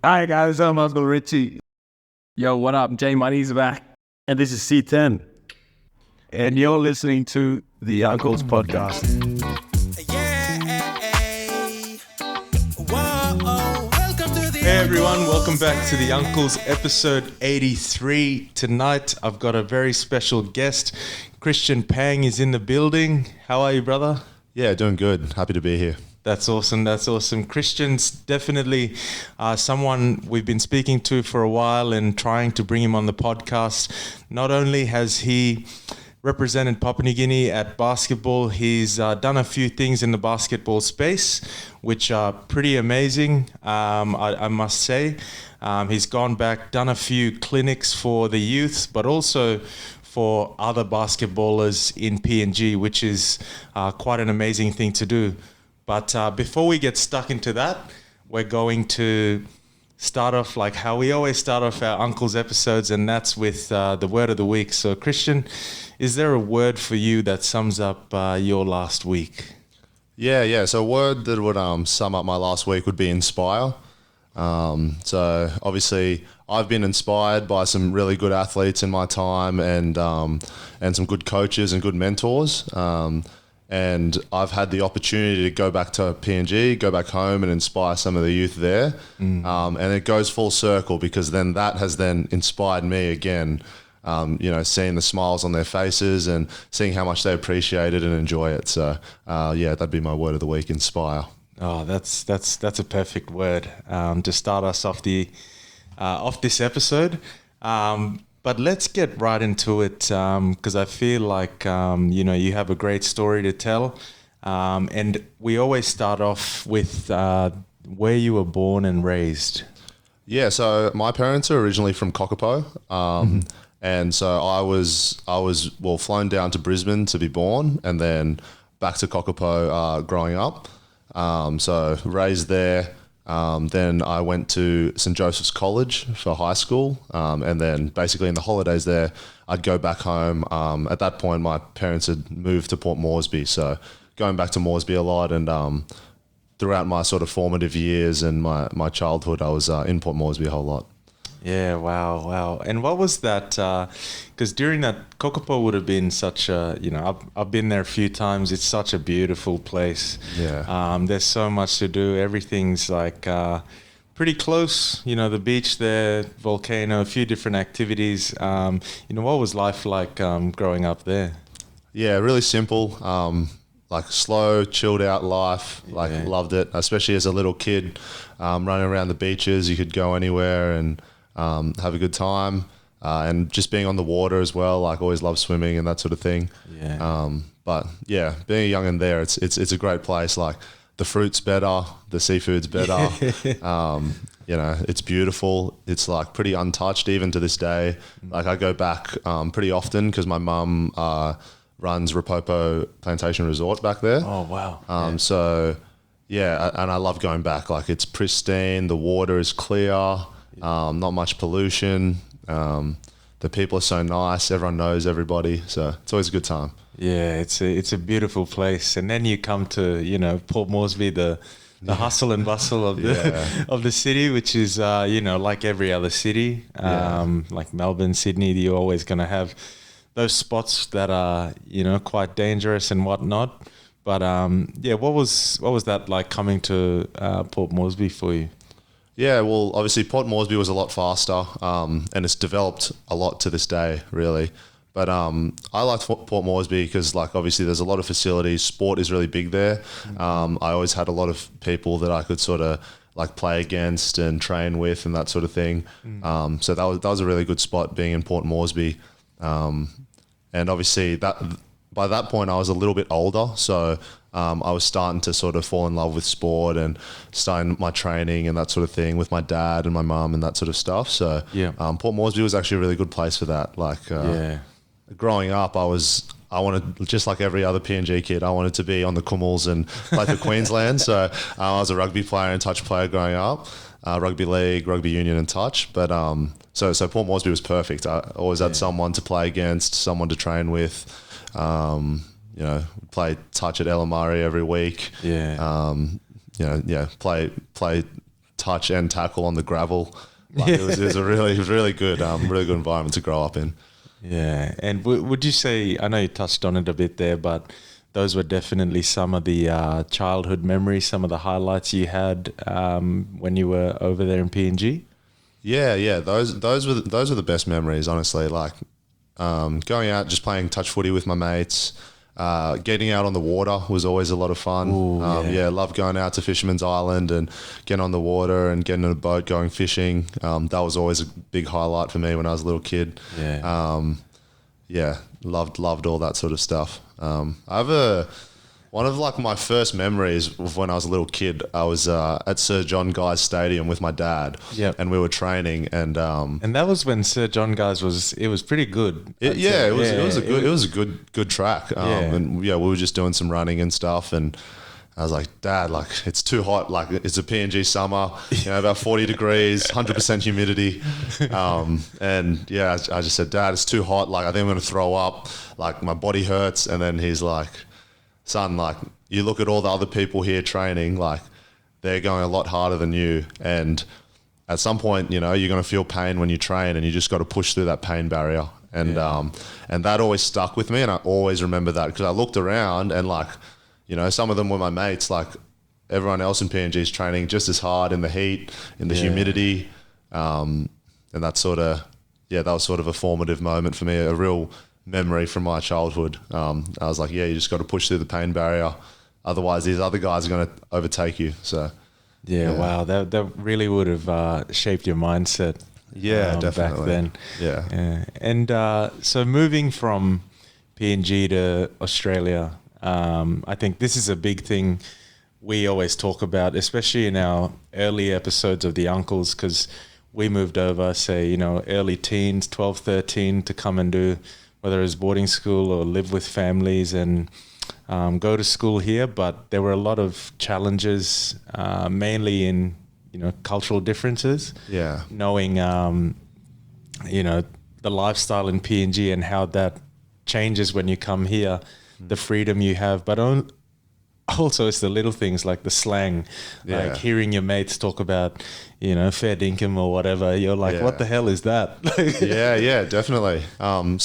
Hi guys, I'm Uncle Richie. Yo, what up? J Money's back. And this is C10. And you're listening to the Uncle's Podcast. Hey everyone, welcome back to the Uncle's episode 83. Tonight I've got a very special guest. Christian Pang is in the building. How are you, brother? Yeah, doing good. Happy to be here. That's awesome. That's awesome. Christian's definitely someone we've been speaking to for a while and trying to bring him on the podcast. Not only has he represented Papua New Guinea at basketball, he's done a few things in the basketball space, which are pretty amazing, I must say. He's gone back, done a few clinics for the youth, but also for other basketballers in PNG, which is quite an amazing thing to do. But before we get stuck into that, we're going to start off like how we always start off our Uncle's episodes, and that's with the word of the week. So, Christian, is there a word for you that sums up your last week? Yeah. So a word that would sum up my last week would be inspire. So obviously I've been inspired by some really good athletes in my time and some good coaches and good mentors. And I've had the opportunity to go back to PNG, go back home and inspire some of the youth there. And it goes full circle because then that has then inspired me again, seeing the smiles on their faces and seeing how much they appreciate it and enjoy it. So, that'd be my word of the week, inspire. Oh, that's a perfect word to start us off off this episode. But let's get right into it because I feel like, you have a great story to tell. And we always start off with where you were born and raised. Yeah, so my parents are originally from Kokopo. And so I was flown down to Brisbane to be born and then back to Kokopo growing up. So raised there. Then I went to St. Joseph's College for high school. And then basically in the holidays there, I'd go back home. At that point, my parents had moved to Port Moresby. So going back to Moresby a lot and throughout my sort of formative years and my childhood, I was in Port Moresby a whole lot. Yeah, wow. And what was that? Because during that, Kokopo would have been such a, I've been there a few times. It's such a beautiful place. Yeah. There's so much to do. Everything's like pretty close. The beach there, volcano, a few different activities. What was life like growing up there? Yeah, really simple. Like slow, chilled out life. Loved it, especially as a little kid, running around the beaches. You could go anywhere and have a good time, and just being on the water as well. Like always loved swimming and that sort of thing. Yeah. But yeah, being a youngin' there, it's a great place. Like the fruit's better, the seafood's better. It's beautiful. It's like pretty untouched even to this day. Like I go back pretty often because my mum runs Rapopo Plantation Resort back there. Oh wow. So yeah, and I love going back. Like it's pristine. The water is clear. Not much pollution. The people are so nice. Everyone knows everybody. So it's always a good time. Yeah, it's a beautiful place. And then you come to, Port Moresby, the hustle and bustle of the city, which is, like every other city, like Melbourne, Sydney, you're always going to have those spots that are, quite dangerous and whatnot. But, what was that like coming to Port Moresby for you? Yeah, well, obviously Port Moresby was a lot faster, and it's developed a lot to this day, really. But I liked Port Moresby because, like, obviously there's a lot of facilities. Sport is really big there. I always had a lot of people that I could sort of like play against and train with and that sort of thing. So that was a really good spot being in Port Moresby. And obviously by that point I was a little bit older, so I was starting to sort of fall in love with sport and starting my training and that sort of thing with my dad and my mum and that sort of stuff. So Port Moresby was actually a really good place for that. Like growing up, I wanted, just like every other PNG kid, I wanted to be on the Kummels and play for Queensland. So I was a rugby player and touch player growing up, rugby league, rugby union and touch. But so Port Moresby was perfect. I always had someone to play against, someone to train with. Play touch at El Amari every week. Yeah. Play touch and tackle on the gravel. Like it was really good environment to grow up in. Yeah, and would you say, I know you touched on it a bit there, but those were definitely some of the childhood memories, some of the highlights you had when you were over there in PNG? Yeah, those were the best memories, honestly. Like going out, just playing touch footy with my mates. Getting out on the water was always a lot of fun. Ooh, yeah. Love going out to Fisherman's Island and getting on the water and getting in a boat, going fishing. That was always a big highlight for me when I was a little kid. Loved all that sort of stuff. I have one of like my first memories of when I was a little kid. I was at Sir John Guy's Stadium with my dad, and we were training, and that was when Sir John Guy's was pretty good. It was a good track, and we were just doing some running and stuff, and I was like, Dad, like it's too hot, like it's a PNG summer, about 40 degrees, 100% humidity, and I just said, Dad, it's too hot, like I think I'm gonna throw up, like my body hurts, and then he's like, son, like you look at all the other people here training, like they're going a lot harder than you, and at some point, you're going to feel pain when you train, and you just got to push through that pain barrier. And and that always stuck with me, and I always remember that because I looked around and like, some of them were my mates, like everyone else in PNG is training just as hard in the heat, in the humidity, and that was sort of a formative moment for me, a real memory from my childhood. I was like, you just got to push through the pain barrier, otherwise these other guys are going to overtake you. So wow, that really would have shaped your mindset definitely back then. And so moving from PNG to Australia, I think this is a big thing we always talk about, especially in our early episodes of the Uncles, because we moved over, say, early teens, 12, 13, to come and do whether it's boarding school or live with families and go to school here. But there were a lot of challenges, mainly in, cultural differences. Yeah. Knowing, the lifestyle in PNG and how that changes when you come here, the freedom you have. But also it's the little things like the slang, like hearing your mates talk about, fair dinkum or whatever. You're like, what the hell is that? Definitely. When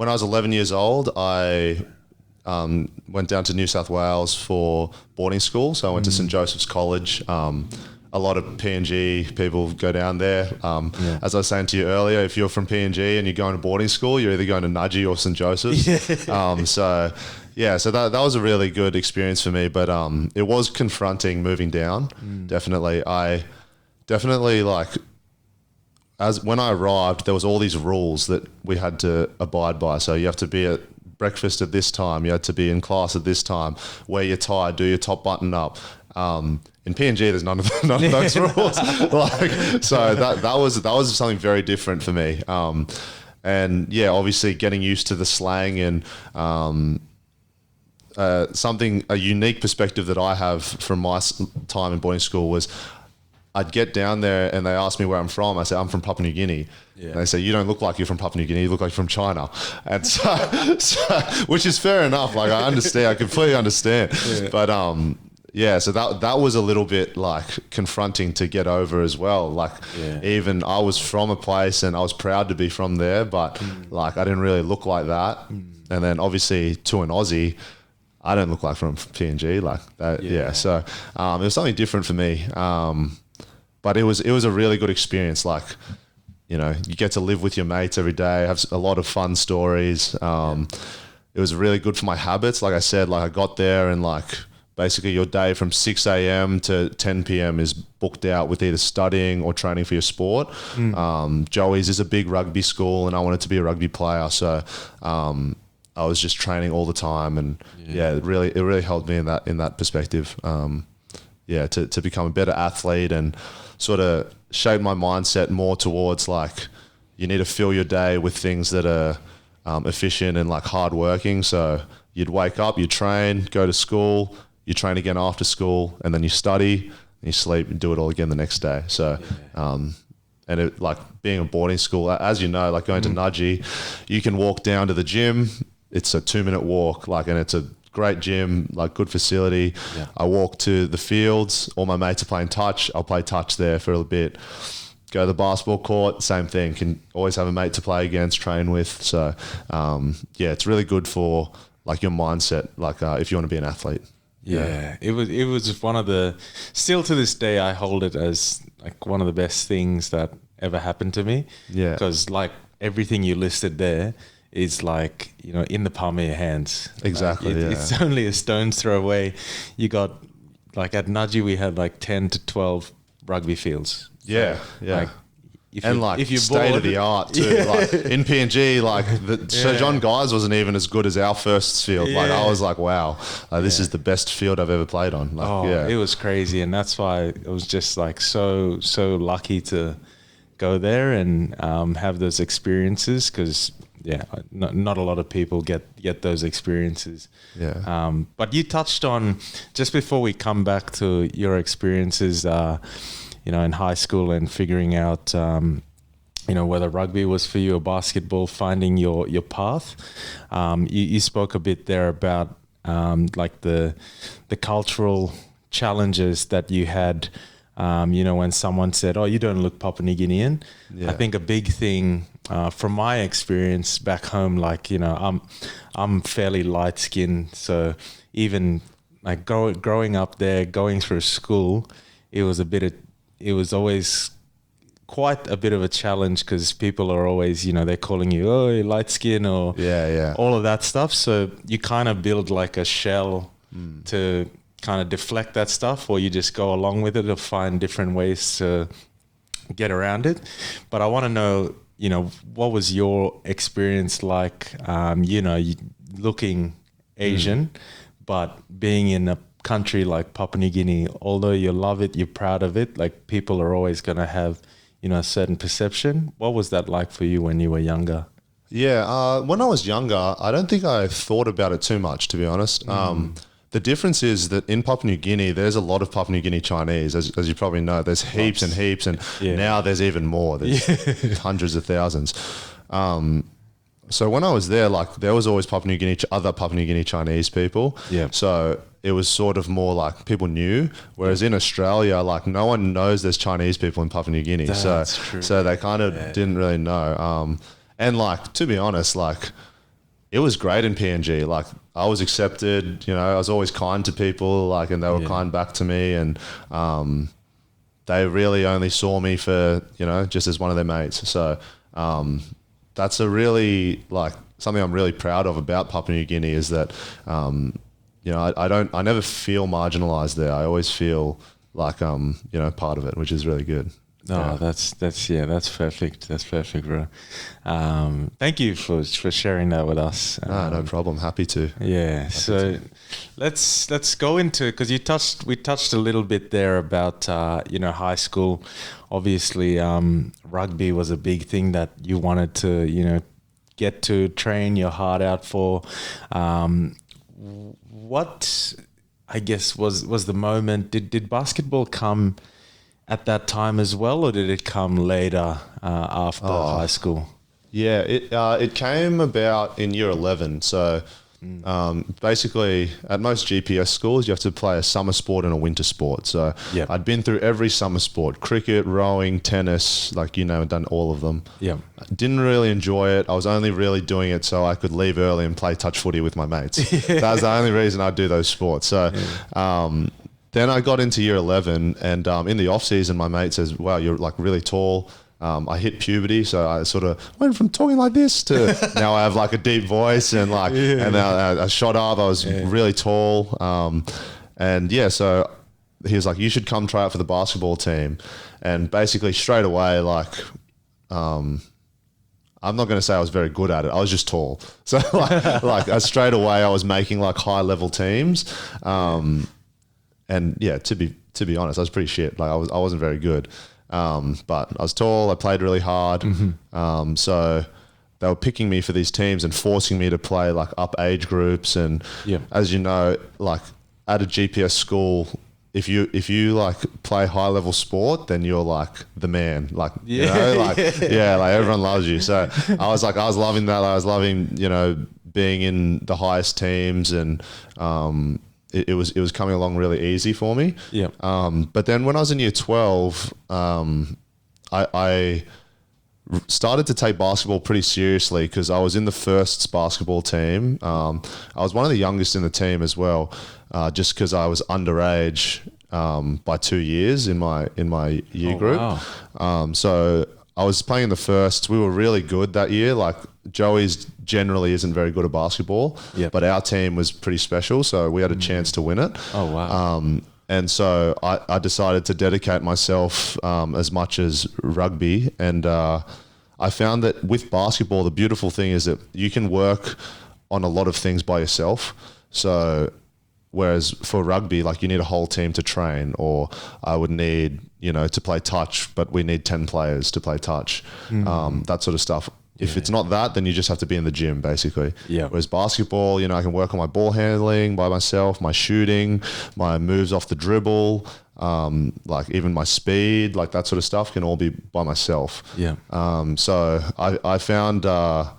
I was 11 years old, I went down to New South Wales for boarding school. So I went to St. Joseph's College. A lot of PNG people go down there. As I was saying to you earlier, if you're from PNG and you're going to boarding school, you're either going to Nudgee or St. Joseph's. So that was a really good experience for me, but it was confronting moving down. Definitely. I definitely when I arrived, there was all these rules that we had to abide by. So you have to be at breakfast at this time, you had to be in class at this time, wear your tie, do your top button up. In PNG, there's none of those rules. So that was something very different for me. Obviously getting used to the slang and a unique perspective that I have from my time in boarding school was I'd get down there and they ask me where I'm from. I say, I'm from Papua New Guinea. Yeah. And they say, you don't look like you're from Papua New Guinea, you look like you're from China. And so which is fair enough. Like I understand, I completely understand. Yeah. But so that was a little bit confronting to get over as well. Even I was from a place and I was proud to be from there, but I didn't really look like that. And then obviously to an Aussie, I don't look like from PNG like that. So it was something different for me. But it was a really good experience. You get to live with your mates every day, have a lot of fun stories. It was really good for my habits. Like I said, I got there and basically your day from 6 a.m. to 10 p.m. is booked out with either studying or training for your sport. Joey's is a big rugby school and I wanted to be a rugby player. So I was just training all the time and it really helped me in that perspective. To become a better athlete and sort of shape my mindset more towards you need to fill your day with things that are efficient and hardworking. So you'd wake up, you train, go to school, you train again after school, and then you study, and you sleep, and do it all again the next day. So, and it being a boarding school, as you know, going to Nudgee, you can walk down to the gym. It's a 2-minute walk, and it's a great gym, like good facility. Yeah. I walk to the fields. All my mates are playing touch. I'll play touch there for a bit. Go to the basketball court, same thing. Can always have a mate to play against, train with. So, it's really good for like your mindset, like if you want to be an athlete. Yeah, it was one of the, still to this day, I hold it as like one of the best things that ever happened to me. Yeah. Because like everything you listed there is like, in the palm of your hands. Exactly. Like it's only a stone's throw away. You got, like at Nudgee, we had like 10 to 12 rugby fields. Yeah. Like, if you're state of the art too. Yeah. Like in PNG, like Sir John Guy's wasn't even as good as our first field. Like I was like, wow, this is the best field I've ever played on. Like, it was crazy, and that's why it was just like so lucky to go there and have those experiences, because not a lot of people get those experiences. Yeah. But you touched on, just before we come back to your experiences, in high school and figuring out, whether rugby was for you or basketball, finding your path. You spoke a bit there about like the cultural challenges that you had, when someone said, "Oh, you don't look Papua New Guinean." Yeah. I think a big thing from my experience back home, like, I'm fairly light skinned, so even like growing up there, going through school, it was always quite a bit of a challenge, because people are always, they're calling you, oh, you're light skin, or all of that stuff. So you kind of build like a shell to kind of deflect that stuff, or you just go along with it or find different ways to get around it. But I want to know, what was your experience like, looking Asian, but being in a country like Papua New Guinea, although you love it, you're proud of it, like people are always going to have, a certain perception. What was that like for you when you were younger? Yeah, when I was younger, I don't think I thought about it too much, to be honest. The difference is that in Papua New Guinea, there's a lot of Papua New Guinea Chinese, as you probably know. There's heaps and heaps, and now there's even more. There's hundreds of thousands. So when I was there, like there was always other Papua New Guinea Chinese people. Yeah. So it was sort of more like people knew, whereas in Australia, like no one knows there's Chinese people in Papua New Guinea. That's true. So they kind of didn't really know. And like, to be honest, like it was great in PNG. Like I was accepted, I was always kind to people, like, and they were kind back to me. And they really only saw me for, just as one of their mates. So that's a really, like, something I'm really proud of about Papua New Guinea is that, I never feel marginalized there. I always feel like, part of it, which is really good. No, that's perfect. That's perfect, bro. Thank you for sharing that with us. No problem. Happy to. Yeah. So let's go into, because we touched a little bit there about high school. Obviously, rugby was a big thing that you wanted to get to train your heart out for. What I guess was the moment? Did basketball come at that time as well, or did it come later after high school? Yeah, it came about in year 11. So basically, at most GPS schools, you have to play a summer sport and a winter sport. So I'd been through every summer sport: cricket, rowing, tennis, done all of them. Yeah. Didn't really enjoy it. I was only really doing it so I could leave early and play touch footy with my mates. That was the only reason I'd do those sports. So then I got into year 11, and in the off season, my mate says, "Wow, you're like really tall." I hit puberty, so I sort of went from talking like this to now I have like a deep voice, and and then I shot up. I was really tall, so he was like, "You should come try out for the basketball team." And basically straight away, I'm not going to say I was very good at it. I was just tall, so straight away I was making like high level teams. And yeah, to be honest, I was pretty shit. Like I wasn't very good. But I was tall. I played really hard. So they were picking me for these teams and forcing me to play like up age groups. And as you know, like at a GPS school, if you like play high level sport, then you're like the man. Like everyone loves you. So I was loving that. I was loving being in the highest teams, and it was coming along really easy for me. Yeah. But then when I was in year 12, I started to take basketball pretty seriously because I was in the first basketball team. I was one of the youngest in the team as well, just because I was underage by 2 years in my year group. Wow. So I was playing in the first. We were really good that year. Like Joey's generally isn't very good at basketball, but our team was pretty special, so we had a chance to win it. Oh, wow. And so I decided to dedicate myself as much as rugby. And I found that with basketball, the beautiful thing is that you can work on a lot of things by yourself. So whereas for rugby, like you need a whole team to train, or I would need, to play touch, but we need 10 players to play touch, that sort of stuff. If it's not that, then you just have to be in the gym, basically. Yeah. Whereas basketball, I can work on my ball handling by myself, my shooting, my moves off the dribble, like even my speed, like that sort of stuff can all be by myself. Yeah. So I found a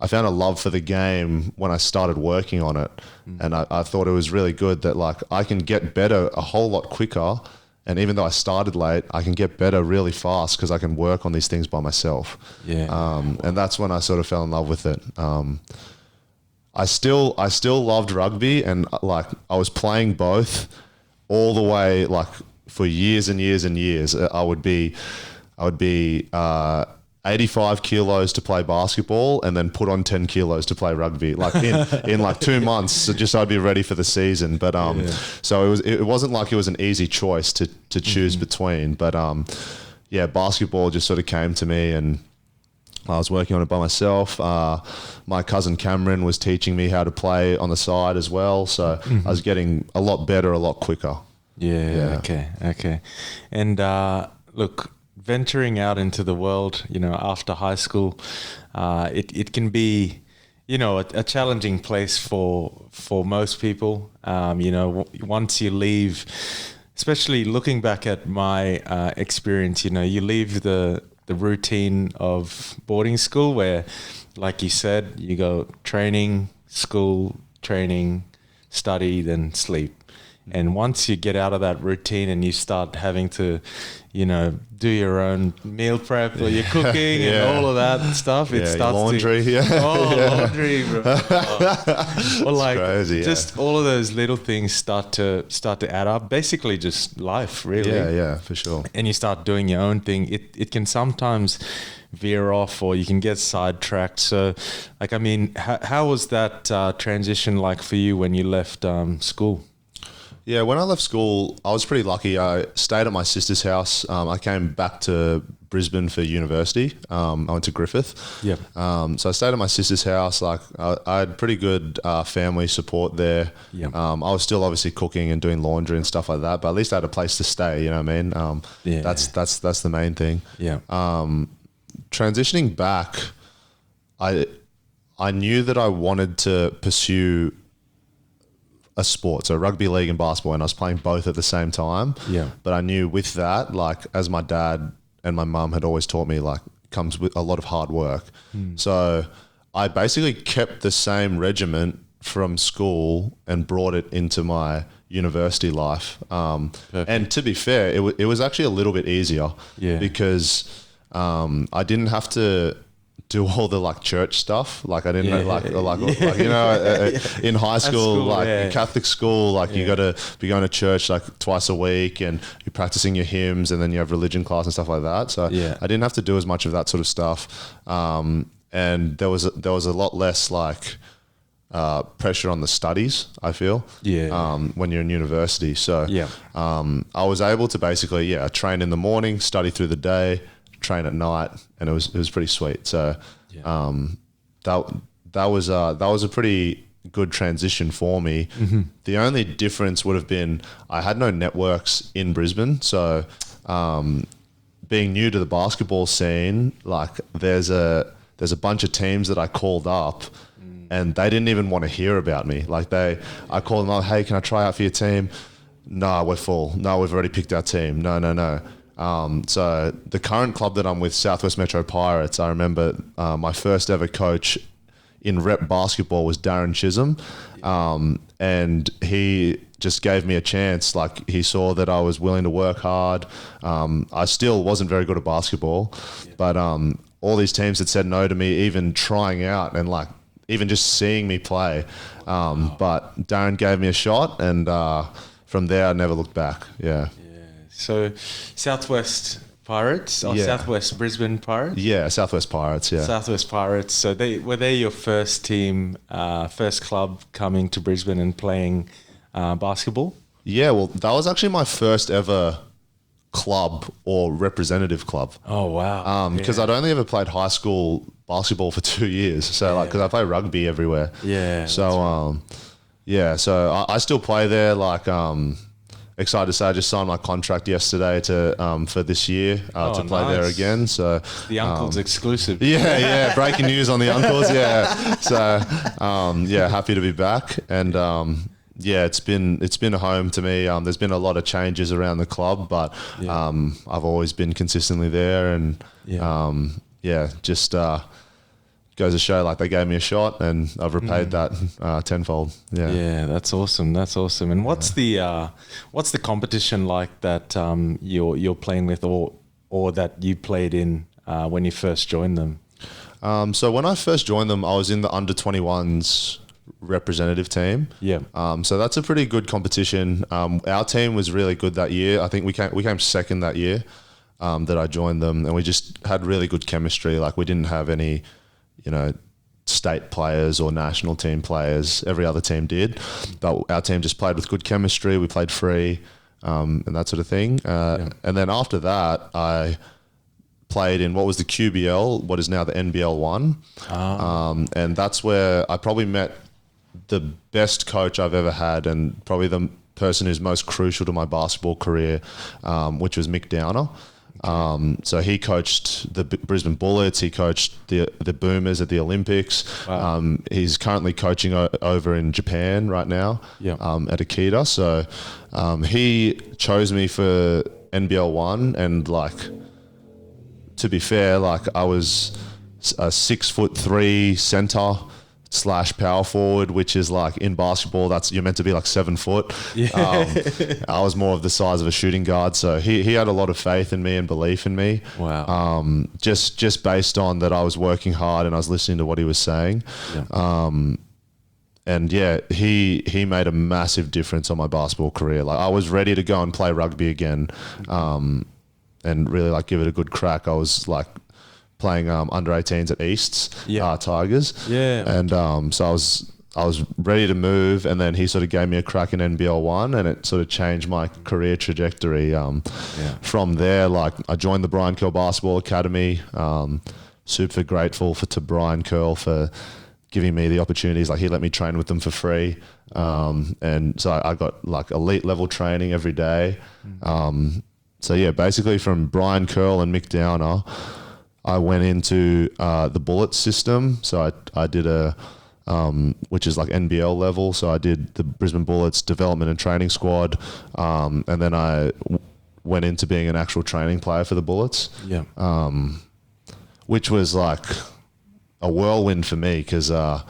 love for the game when I started working on it, and I thought it was really good that like I can get better a whole lot quicker. And even though I started late, I can get better really fast because I can work on these things by myself. Yeah. And that's when I sort of fell in love with it. I still loved rugby, and like I was playing both all the way, like for years and years and years. I would be 85 kilos to play basketball and then put on 10 kilos to play rugby, like in like 2 months. So just I'd be ready for the season. But so it wasn't like it was an easy choice to choose between. But basketball just sort of came to me, and I was working on it by myself. My cousin Cameron was teaching me how to play on the side as well. So I was getting a lot better, a lot quicker. Yeah. Okay. And look, venturing out into the world, after high school, it can be, a challenging place for most people. Once you leave, especially looking back at my experience, you leave the routine of boarding school where, like you said, you go training, school, training, study, then sleep. And once you get out of that routine and you start having to, do your own meal prep or your cooking and all of that stuff, it starts laundry, laundry, bro. Or like crazy, just all of those little things start to add up. Basically, just life, really. Yeah, for sure. And you start doing your own thing. It can sometimes veer off, or you can get sidetracked. So, like, I mean, how was that transition like for you when you left school? Yeah, when I left school, I was pretty lucky. I stayed at my sister's house. I came back to Brisbane for university. I went to Griffith. Yep. So I stayed at my sister's house. Like I had pretty good family support there. Yep. I was still obviously cooking and doing laundry and stuff like that, but at least I had a place to stay. You know what I mean? That's the main thing. Yeah. Transitioning back, I knew that I wanted to pursue a sport, so rugby league and basketball, and I was playing both at the same time. Yeah. But I knew with that, like as my dad and my mum had always taught me, like comes with a lot of hard work. So I basically kept the same regiment from school and brought it into my university life. And to be fair, it was actually a little bit easier because I didn't have to do all the like church stuff. Like I didn't in high school, in Catholic school, like you got to be going to church like twice a week, and you're practicing your hymns, and then you have religion class and stuff like that. So I didn't have to do as much of that sort of stuff. And there was a lot less like pressure on the studies, I feel. When you're in university. So I was able to basically train in the morning, study through the day, train at night, and it was pretty sweet. So that was a pretty good transition for me. The only difference would have been I had no networks in Brisbane, so being new to the basketball scene, like there's a bunch of teams that I called up and they didn't even want to hear about me. Like I called them up, hey, can I try out for your team? No, we're full. No, we've already picked our team. No. So the current club that I'm with, Southwest Metro Pirates, I remember my first ever coach in rep basketball was Darren Chisholm. And he just gave me a chance. Like, he saw that I was willing to work hard. I still wasn't very good at basketball, but all these teams had said no to me even trying out and like even just seeing me play. But Darren gave me a shot, and from there I never looked back. Yeah. So Southwest Pirates or Southwest Brisbane Pirates? Yeah, Southwest Pirates, yeah. Southwest Pirates. So were they your first team, first club coming to Brisbane and playing basketball? Yeah, well, that was actually my first ever club or representative club. Oh, wow. Because I'd only ever played high school basketball for 2 years. So, like, because I play rugby everywhere. Yeah. So, so I still play there, like... excited to say I just signed my contract yesterday for this year to play there again. So the Uncles exclusive. Yeah, breaking news on the Uncles. Yeah, so happy to be back, and it's been a home to me. There's been a lot of changes around the club, but I've always been consistently there, and just. Goes to show, like, they gave me a shot and I've repaid that tenfold. Yeah, that's awesome. That's awesome. And what's the competition like that you're playing with, or that you played in when you first joined them? So when I first joined them, I was in the under-21s representative team. Yeah. So that's a pretty good competition. Our team was really good that year. I think we came second that year that I joined them, and we just had really good chemistry. Like, we didn't have any state players or national team players. Every other team did, but our team just played with good chemistry. We played free, and that sort of thing. And then after that, I played in what was the QBL, what is now the NBL 1. And that's where I probably met the best coach I've ever had, and probably the person who's most crucial to my basketball career, which was Mick Downer. So he coached the Brisbane Bullets. He coached the Boomers at the Olympics. Wow. He's currently coaching over in Japan right now at Akita. So he chose me for NBL 1, and, like, to be fair, like, I was a 6'3" center / power forward, which is, like, in basketball, you're meant to be like 7 foot. I was more of the size of a shooting guard, so he had a lot of faith in me and belief in me. Wow. Just based on that I was working hard and I was listening to what he was saying. And he made a massive difference on my basketball career. Like, I was ready to go and play rugby again, and really, like, give it a good crack. I was, like, playing under 18s at East's Tigers. Yeah. And so I was ready to move, and then he sort of gave me a crack in NBL 1, and it sort of changed my career trajectory. From there, like, I joined the Brian Curl Basketball Academy. Super grateful to Brian Curl for giving me the opportunities. Like, he let me train with them for free. And so I got, like, elite level training every day. Basically from Brian Curl and Mick Downer, I went into the Bullets system. So I did which is like NBL level. So I did the Brisbane Bullets development and training squad. And then I went into being an actual training player for the Bullets. Yeah. Which was like a whirlwind for me, because I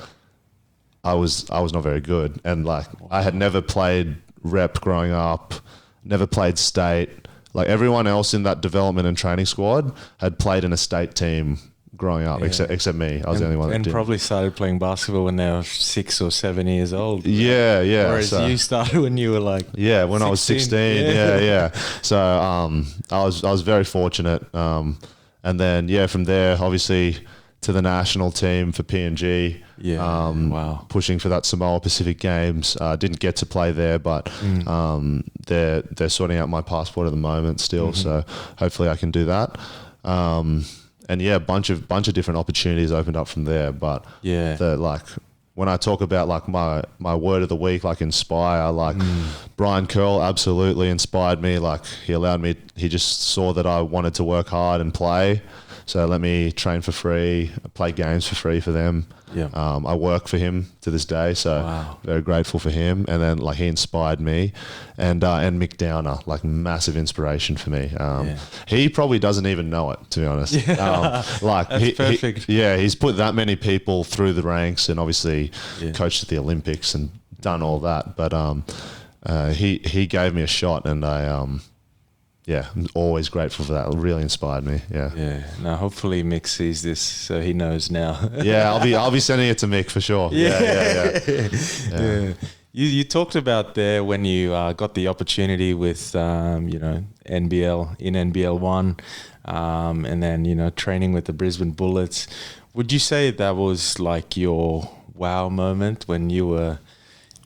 was not very good. And, like, I had never played rep growing up, never played state. Like, everyone else in that development and training squad had played in a state team growing up, except me. I was the only one that didn't. And probably started playing basketball when they were 6 or 7 years old. Yeah. Whereas you started when you were like when 16. I was 16. Yeah. So I was very fortunate. And then from there, obviously, to the national team for PNG. Wow. Pushing for that Samoa Pacific Games. Didn't get to play there, but they're sorting out my passport at the moment still. So hopefully I can do that. And a bunch of different opportunities opened up from there. But when I talk about, like, my word of the week, like, inspire, like, Brian Curl absolutely inspired me. Like, he just saw that I wanted to work hard and play. So let me train for free, play games for free for them. Yeah. I work for him to this day, so very grateful for him. And then like he inspired me, and Mick Downer, like massive inspiration for me. He probably doesn't even know it, to be honest. Like That's perfect. He's put that many people through the ranks, and obviously coached at the Olympics and done all that. But he gave me a shot, and I'm always grateful for that. It really inspired me. Yeah. Now, hopefully Mick sees this, so he knows now. Yeah, I'll be sending it to Mick for sure. Yeah. You talked about there when you got the opportunity with NBL in NBL 1, and then training with the Brisbane Bullets. Would you say that was like your wow moment when you were,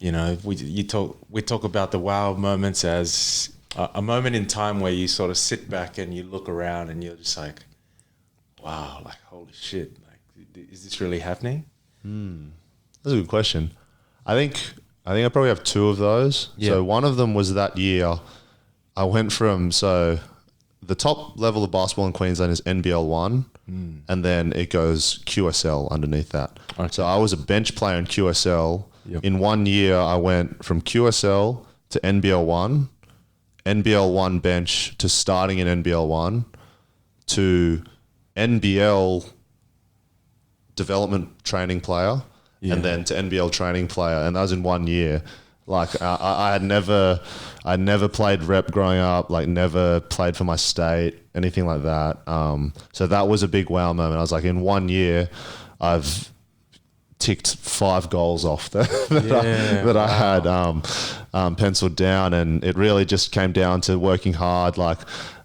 we talk about the wow moments as a moment in time where you sort of sit back and you look around and you're just like, wow, like holy shit, like is this really happening? That's a good question. I think I probably have two of those. Yeah. So one of them was that year I went from, so the top level of basketball in Queensland is NBL 1, and then it goes QSL underneath that. Okay. So I was a bench player in QSL. Yep. In 1 year, I went from QSL to NBL 1, NBL 1 bench to starting in NBL 1 to NBL development training player, and then to NBL training player, and that was in 1 year. Like I had never played rep growing up, like never played for my state, anything like that. So that was a big wow moment. I was like, in 1 year, I've ticked 5 goals off that I had penciled down, and it really just came down to working hard. Like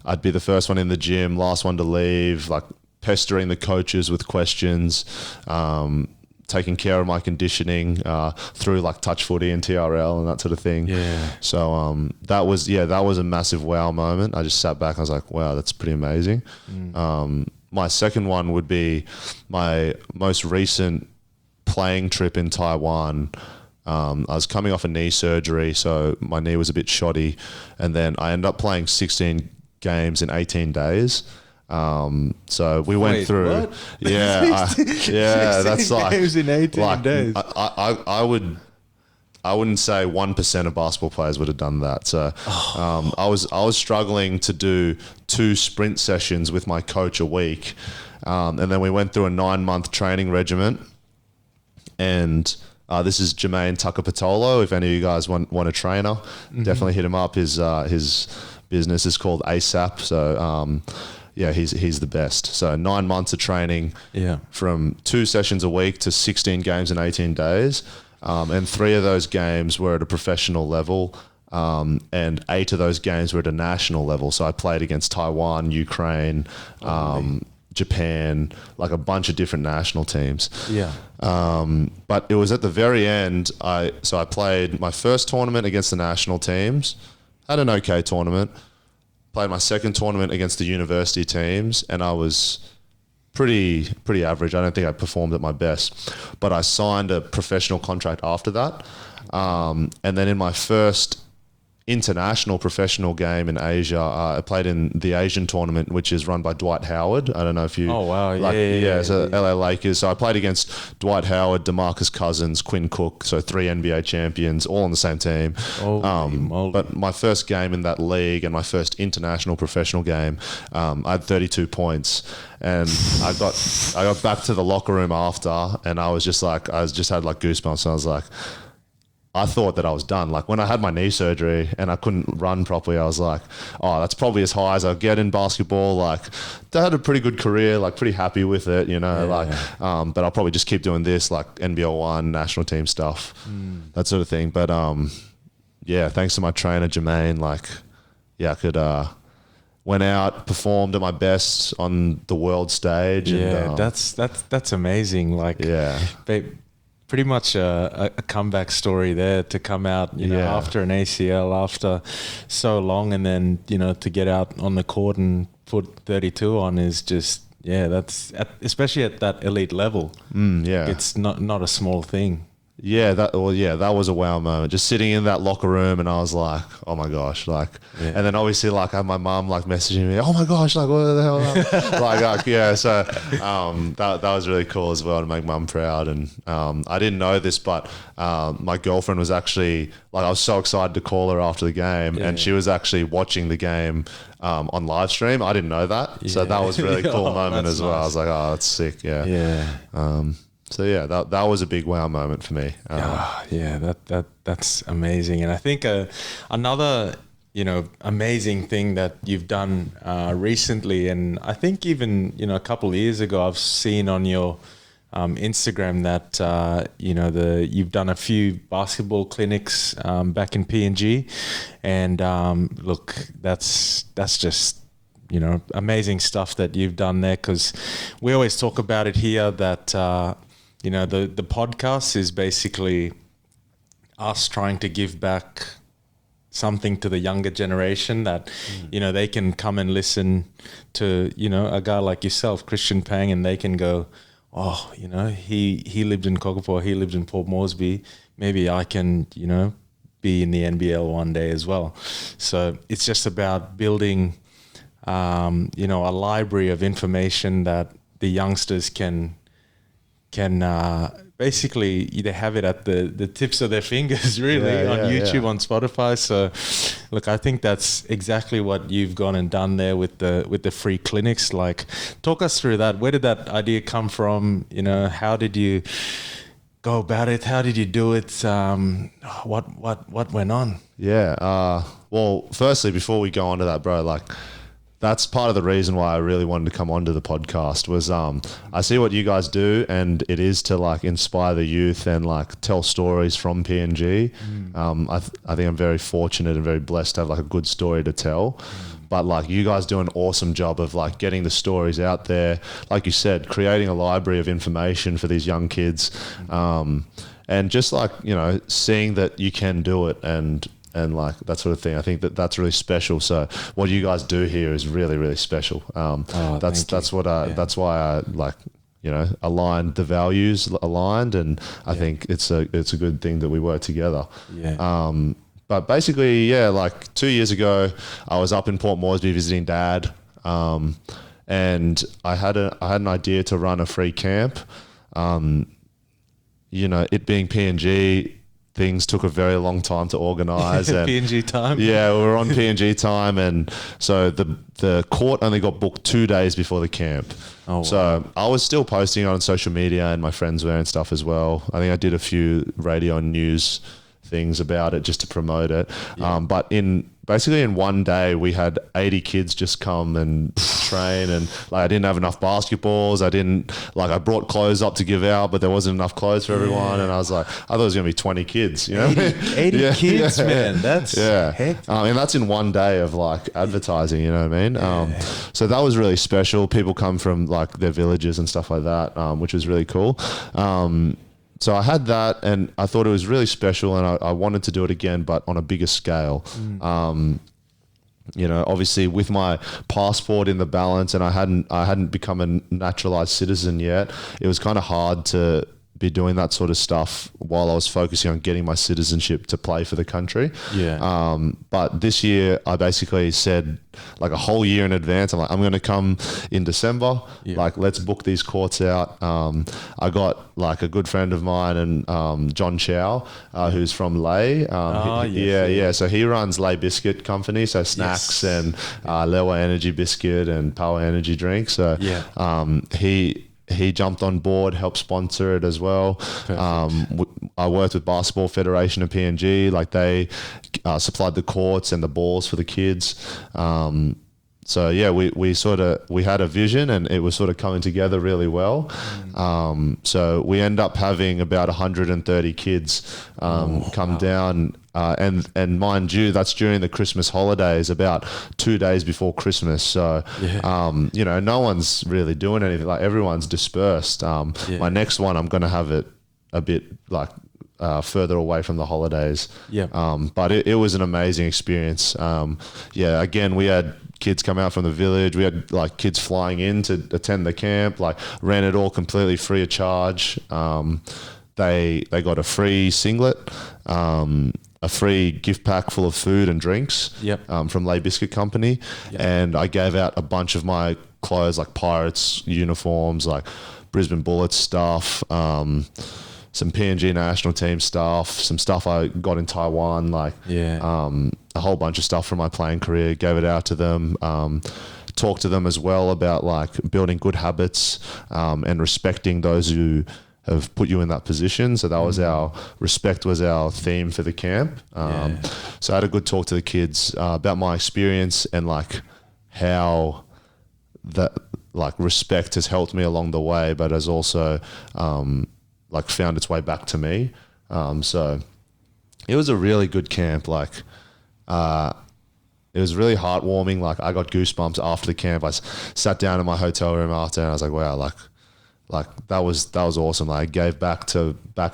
I'd be the first one in the gym, last one to leave, like pestering the coaches with questions, taking care of my conditioning through like touch footy and TRL and that sort of thing. Yeah. So that was a massive wow moment. I just sat back and I was like, wow, that's pretty amazing. My second one would be my most recent playing trip in Taiwan. I was coming off a knee surgery, so my knee was a bit shoddy, and then I ended up playing 16 games in 18 days. So we went through, what? that's like games in 18 days. I wouldn't say 1% of basketball players would have done that. So I was struggling to do 2 sprint sessions with my coach a week, and then we went through a 9-month training regimen. And this is Jermaine Tucker-Patolo. If any of you guys want a trainer, definitely hit him up. His business is called ASAP. So he's the best. So 9 months of training, from 2 sessions a week to 16 games in 18 days. And 3 of those games were at a professional level, and 8 of those games were at a national level. So I played against Taiwan, Ukraine, Japan, like a bunch of different national teams. Yeah. But it was at the very end, I played my first tournament against the national teams, had an okay tournament, played my second tournament against the university teams, and I was pretty average. I don't think I performed at my best, but I signed a professional contract after that. And then in my first international professional game in Asia, I played in the Asian tournament, which is run by Dwight Howard. I don't know if you... Oh, wow. So LA Lakers. So I played against Dwight Howard, DeMarcus Cousins, Quinn Cook, so 3 NBA champions, all on the same team. Holy moly. But my first game in that league and my first international professional game, I had 32 points. And I got back to the locker room after, and I just had like goosebumps, and I was like, I thought that I was done. Like when I had my knee surgery and I couldn't run properly, I was like, oh, that's probably as high as I'll get in basketball. Like I had a pretty good career, like pretty happy with it, but I'll probably just keep doing this, like NBL 1, national team stuff, that sort of thing. But thanks to my trainer, Jermaine, I could, went out, performed at my best on the world stage. Yeah, and, that's amazing. Like, pretty much a comeback story there to come out, after an ACL, after so long, and then, to get out on the court and put 32 on is just, that's especially at that elite level. It's not a small thing. Yeah, that was a wow moment. Just sitting in that locker room, and I was like, "Oh my gosh!" Like, and then obviously, like, I had my mum like messaging me, "Oh my gosh!" Like, what the hell? Yeah. So that was really cool as well to make mum proud. And I didn't know this, but my girlfriend was actually like, I was so excited to call her after the game, and she was actually watching the game on live stream. I didn't know that, so that was a really cool moment as well. Nice. I was like, "Oh, that's sick!" Yeah. So yeah, that was a big wow moment for me. That's amazing. And I think another amazing thing that you've done recently, and I think even a couple of years ago, I've seen on your Instagram that you've done a few basketball clinics back in PNG, and look, that's just amazing stuff that you've done there, because we always talk about it here that the podcast is basically us trying to give back something to the younger generation that, they can come and listen to, a guy like yourself, Christian Pang, and they can go, oh, he lived in Kokopo, he lived in Port Moresby. Maybe I can, be in the NBL one day as well. So it's just about building, a library of information that the youngsters can basically either have it at the tips of their fingers, really, on YouTube, on Spotify. So, look, I think that's exactly what you've gone and done there with the free clinics. Like, talk us through that. Where did that idea come from? How did you go about it? How did you do it? What went on? Yeah. Well, firstly, before we go on to that, bro, like, that's part of the reason why I really wanted to come onto the podcast was I see what you guys do, and it is to like inspire the youth and like tell stories from PNG. I think I'm very fortunate and very blessed to have like a good story to tell. But like you guys do an awesome job of like getting the stories out there, like you said, creating a library of information for these young kids, and just like seeing that you can do it and like that sort of thing. I think that's really special. So what you guys do here is really, really special. That's why I like, aligned, the values aligned, and I think it's a good thing that we work together. Yeah. But basically, like 2 years ago, I was up in Port Moresby visiting Dad, and I had an idea to run a free camp. It being PNG, things took a very long time to organise. PNG time? Yeah, we were on PNG time, and so the court only got booked 2 days before the camp. Oh, wow. So I was still posting on social media, and my friends were and stuff as well. I think I did a few radio and news things about it just to promote it. Yeah. But basically in 1 day we had 80 kids just come and train, and like I didn't have enough basketballs. I brought clothes up to give out, but there wasn't enough clothes for everyone, and I was like, I thought it was gonna be 20 kids, 80 kids, man. That's hectic. And that's in 1 day of like advertising, you know what I mean? So that was really special. People come from like their villages and stuff like that, which was really cool. So I had that, and I thought it was really special, and I wanted to do it again, but on a bigger scale. Obviously with my passport in the balance, and I hadn't become a naturalized citizen yet, it was kind of hard to be doing that sort of stuff while I was focusing on getting my citizenship to play for the country. Yeah. But this year I basically said like a whole year in advance, I'm going to come in December. Yeah. Like, let's book these courts out. I got like a good friend of mine and John Chow, who's from Lay. So he runs Lay Biscuit Company. So snacks and Lewa Energy Biscuit and Power Energy Drink. So he jumped on board, helped sponsor it as well. I worked with Basketball Federation of PNG. Like they supplied the courts and the balls for the kids. So yeah, we had a vision, and it was sort of coming together really well. So we end up having about 130 kids come down. And mind you, that's during the Christmas holidays, about 2 days before Christmas. So, no one's really doing anything. Like everyone's dispersed. My next one, I'm going to have it a bit like further away from the holidays. Yeah. But it was an amazing experience. Again, we had kids come out from the village. We had like kids flying in to attend the camp, like ran it all completely free of charge. they got a free singlet, a free gift pack full of food and drinks from Lay Biscuit Company. And I gave out a bunch of my clothes, like Pirates uniforms, like Brisbane Bullets stuff, some PNG national team stuff, some stuff I got in Taiwan, like a whole bunch of stuff from my playing career, gave it out to them. Talked to them as well about like building good habits and respecting those who have put you in that position. So that was our respect was our theme for the camp. So I had a good talk to the kids about my experience and like how that like respect has helped me along the way, but has also like found its way back to me. So it was a really good camp. Like it was really heartwarming. Like I got goosebumps after the camp. I sat down in my hotel room after and I was like, wow, like that was awesome. Like I gave back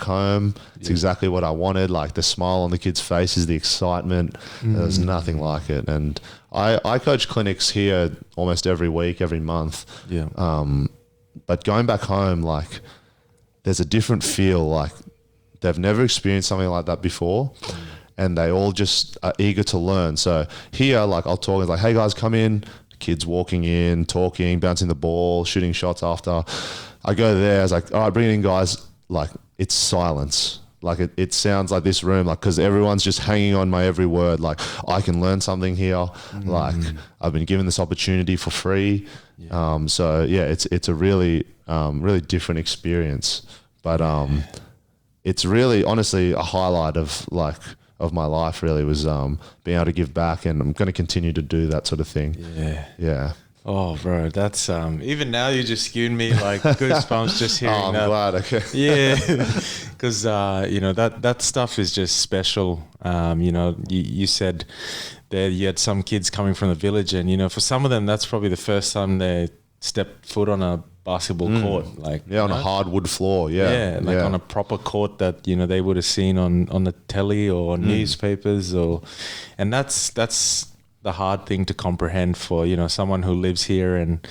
home. It's exactly what I wanted. Like the smile on the kids' faces, the excitement. There's nothing like it. And I coach clinics here almost every week, every month. But going back home, like there's a different feel. Like they've never experienced something like that before. And they all just are eager to learn. So here, like I'll talk, it's like, hey guys, come in. Kids walking in, talking, bouncing the ball, shooting shots after. I go there, I was like, all right, bring it in, guys. Like, it's silence. Like, it sounds like this room, like, because everyone's just hanging on my every word. Like, I can learn something here. Like, I've been given this opportunity for free. So, yeah, it's a really, really different experience. But it's really, honestly, a highlight of my life really was being able to give back, and I'm going to continue to do that sort of thing. Yeah. Oh, bro, that's even now you just giving me like goosebumps just hearing I'm that. glad. Okay. Yeah, because you know that stuff is just special. You know, you said there you had some kids coming from the village, and you know, for some of them that's probably the first time they stepped foot on a basketball court, like on a hardwood floor. On a proper court that you know they would have seen on the telly or newspapers, and that's the hard thing to comprehend for you know someone who lives here and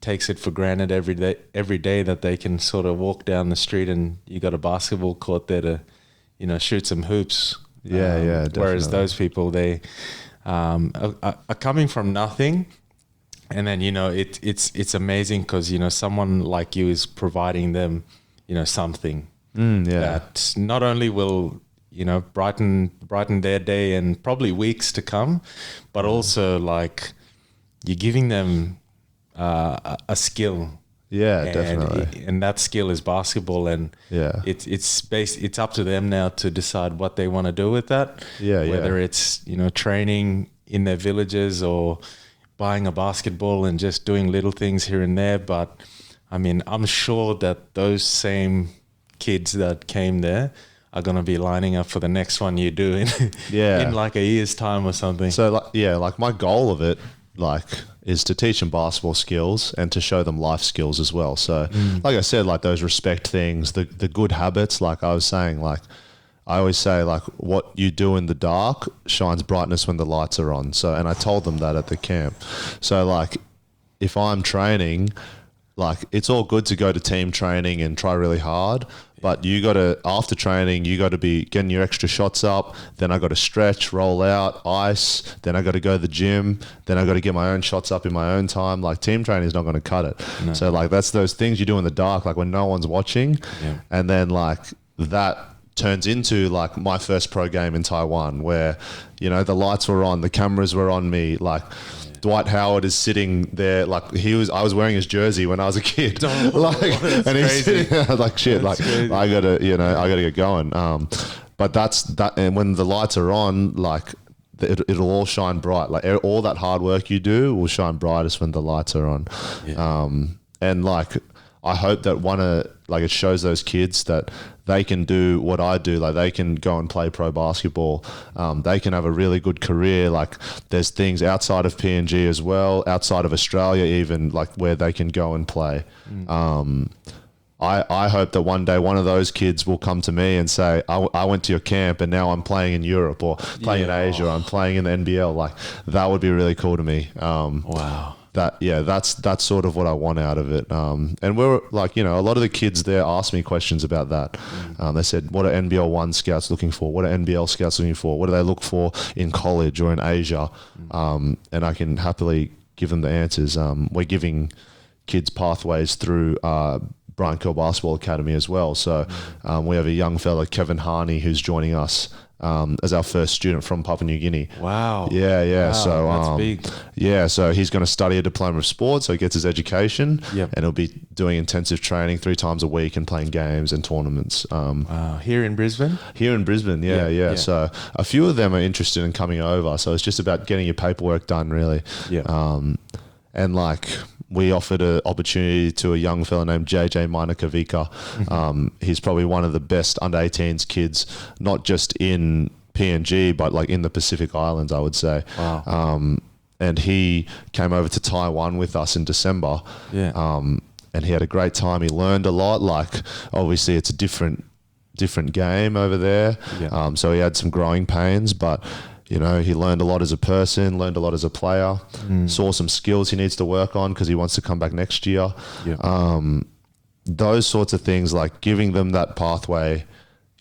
takes it for granted every day that they can sort of walk down the street and you got a basketball court there to you know shoot some hoops. Definitely. Whereas those people they are coming from nothing. And then, you know, it's amazing because, you know, someone like you is providing them, you know, something that not only will, you know, brighten their day and probably weeks to come, but also like you're giving them a skill. Yeah, definitely. And that skill is basketball, and it's up to them now to decide what they want to do with that. Whether it's, you know, training in their villages or buying a basketball and just doing little things here and there. But I mean, I'm sure that those same kids that came there are going to be lining up for the next one you do in like a year's time or something. So like my goal of it, like, is to teach them basketball skills and to show them life skills as well. So like I said, like those respect things, the good habits, like I was saying, like I always say, like, what you do in the dark shines brightness when the lights are on. So, and I told them that at the camp. So, like, if I'm training, like, it's all good to go to team training and try really hard, but you got to, after training, you got to be getting your extra shots up. Then I got to stretch, roll out, ice. Then I got to go to the gym. Then I got to get my own shots up in my own time. Like, team training is not going to cut it. No. So, like, that's those things you do in the dark, like when no one's watching. And then, like, that turns into like my first pro game in Taiwan where, you know, the lights were on, the cameras were on me, like Dwight Howard is sitting there, like I was wearing his jersey when I was a kid, like, and he's sitting there, like shit, that's like crazy. I gotta get going. But that's that, and when the lights are on, like it'll all shine bright. Like all that hard work you do will shine brightest when the lights are on. And like I hope that like it shows those kids that they can do what I do. Like they can go and play pro basketball. They can have a really good career. Like there's things outside of PNG as well, outside of Australia even, like where they can go and play. I hope that one day one of those kids will come to me and say, I went to your camp and now I'm playing in Europe or playing in Asia or I'm playing in the NBL. Like that would be really cool to me. Wow. that's sort of what I want out of it. And we're like, a lot of the kids there asked me questions about that. They said, what are NBL 1 scouts looking for? What are NBL scouts looking for? What do they look for in college or in Asia? And I can happily give them the answers. We're giving kids pathways through Brian Curl Basketball Academy as well. So we have a young fella, Kevin Harney, who's joining us as our first student from Papua New Guinea. Wow. Yeah. Wow, so that's big. Yeah, so he's going to study a diploma of sport, so he gets his education, Yep. and he'll be doing intensive training 3 times a week and playing games and tournaments. Wow. Here in Brisbane? Here in Brisbane, yeah. So a few of them are interested in coming over, so it's just about getting your paperwork done, really. Yeah. And like, we offered an opportunity to a young fella named JJ Mainakavika. He's probably one of the best under-18s kids, not just in PNG, but like in the Pacific Islands, I would say. Wow. And he came over to Taiwan with us in December. Yeah. And he had a great time. He learned a lot. Like, obviously, it's a different game over there. Yeah. So he had some growing pains, but he learned a lot as a person, learned a lot as a player, saw some skills he needs to work on because he wants to come back next year. Yeah. Those sorts of things, like giving them that pathway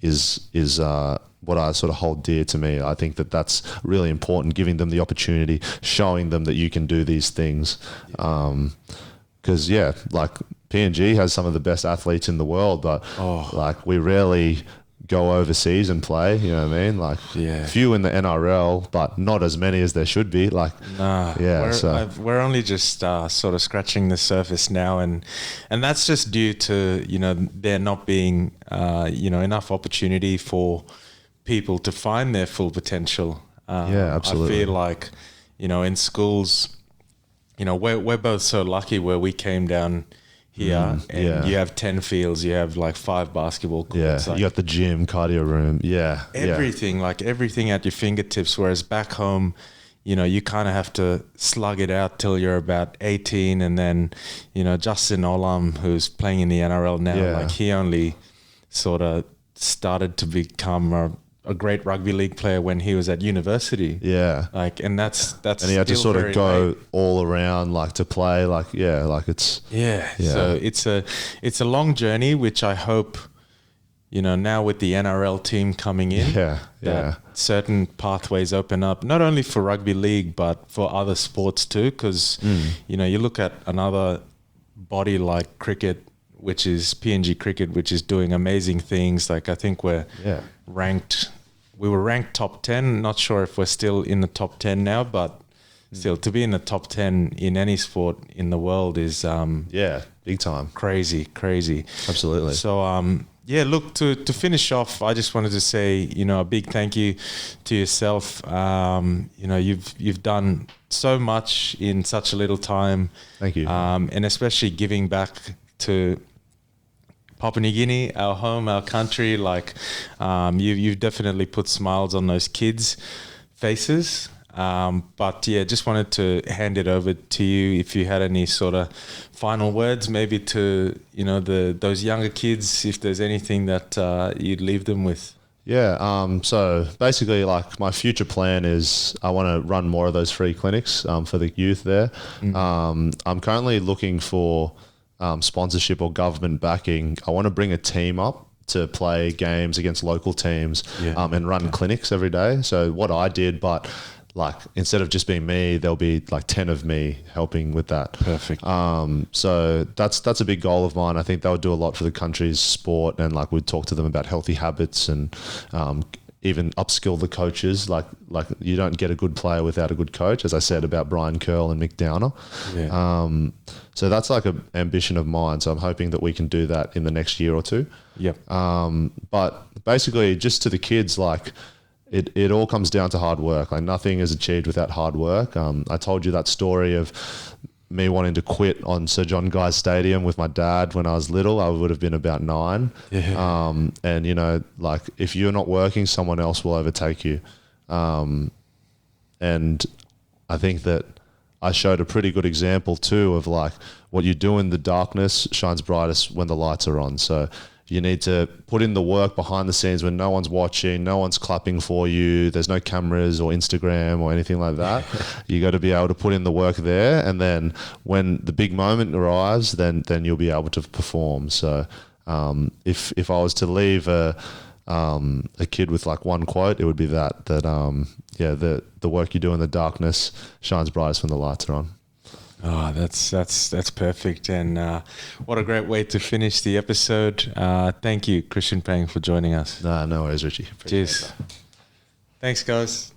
is what I sort of hold dear to me. I think that that's really important, giving them the opportunity, showing them that you can do these things. Because, like PNG has some of the best athletes in the world, but like we rarely go overseas and play, you know what I mean? Like few in the NRL, but not as many as there should be. Like, we're only just sort of scratching the surface now, and that's just due to there not being enough opportunity for people to find their full potential. Absolutely. I feel like in schools, we're both so lucky where we came down here, and you have 10 fields, you have like 5 basketball courts. You got the gym, cardio room, everything, like everything at your fingertips. Whereas back home, you kind of have to slug it out till you're about 18, and then Justin Olam, who's playing in the NRL now, like he only sort of started to become a great rugby league player when he was at university. Like, and that's and he had to sort of go all around, like, to play, like, it's so it's a long journey, which I hope now with the NRL team coming in, that certain pathways open up, not only for rugby league but for other sports too, because you look at another body like cricket, which is PNG cricket, which is doing amazing things. Like, I think we're we were ranked top 10. Not sure if we're still in the top 10 now, but still, to be in the top 10 in any sport in the world is big time, crazy. Absolutely. So look, to finish off, I just wanted to say a big thank you to yourself. You've done so much in such a little time. Thank you. And especially giving back to Papua New Guinea, our home, our country. Like, you've definitely put smiles on those kids' faces. But just wanted to hand it over to you if you had any sort of final words, maybe to those younger kids, if there's anything that you'd leave them with. So basically, like, my future plan is I want to run more of those free clinics for the youth there. I'm currently looking for sponsorship or government backing. I want to bring a team up to play games against local teams and run clinics every day. So what I did, but like, instead of just being me, there'll be like 10 of me helping with that. Perfect. So that's a big goal of mine. I think that would do a lot for the country's sport, and like, we'd talk to them about healthy habits and even upskill the coaches. Like you don't get a good player without a good coach, as I said about Brian Curl and Mick Downer. So that's like an ambition of mine. So I'm hoping that we can do that in the next year or two. But basically, just to the kids, like, it all comes down to hard work. Like, nothing is achieved without hard work. I told you that story of me wanting to quit on Sir John Guy's Stadium with my dad when I was little. I would have been about 9. And like, if you're not working, someone else will overtake you. And I think that I showed a pretty good example too of, like, what you do in the darkness shines brightest when the lights are on. So You need to put in the work behind the scenes when no one's watching, no one's clapping for you, there's no cameras or Instagram or anything like that. You got to be able to put in the work there, and then when the big moment arrives, then you'll be able to perform. So if I was to leave a kid with like one quote, it would be that the work you do in the darkness shines brightest when the lights are on. Oh, that's perfect, and what a great way to finish the episode. Thank you, Christian Pang, for joining us. No worries, Richie. Appreciate Cheers. that. Thanks, guys.